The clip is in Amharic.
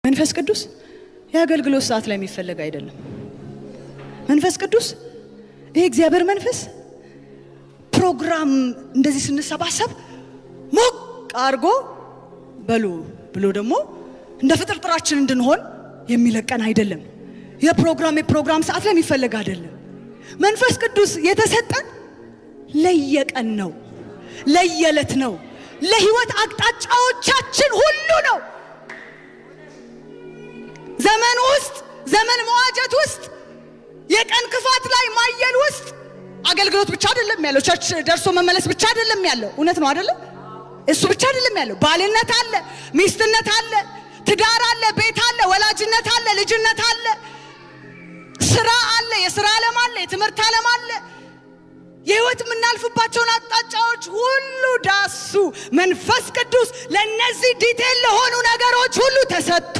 መንፈስ ቅዱስ የአገልግሎት ሰዓት ላይ የሚፈልግ አይደለም። መንፈስ ቅዱስ ይሄ እግዚአብሔር መንፈስ ፕሮግራም እንደዚህ ስንሰባሰብ ሞቅ አርጎ በሉ ብሎ ደግሞ እንደ ፍጥርጥራችን እንድንሆን የሚለቀን አይደለም። የፕሮግራም ሰዓት ላይ የሚፈልግ አይደለም። መንፈስ ቅዱስ የተሰጠን ለየቀን ነው፣ ለየለት ነው፣ ለህይወት አቅጣጫዎቻችን ሁሉ ነው። ዘመን ውስጥ ዘመን መዋጀት ውስጥ የቀን ክፋት ላይ ማየል ውስጥ አገልግሎት ብቻ አይደለም ያለው፣ ቸርች ደርሶ መመለስ ብቻ አይደለም ያለው። እውነት ነው አይደለም? እሱ ብቻ አይደለም ያለው። ባልነት አለ፣ ሚስትነት አለ፣ ትዳር አለ፣ ቤት አለ፣ ወላጅነት አለ፣ ልጅነት አለ፣ ስራ አለ፣ የስራ ዓለም አለ፣ የትምህርት ዓለም አለ። የህይወት የምናልፍባቸውን አቅጣጫዎች ሁሉ ዳሱ መንፈስ ቅዱስ ለነዚህ ዲቴል ለሆኑ ነገሮች ሁሉ ተሰጥቶ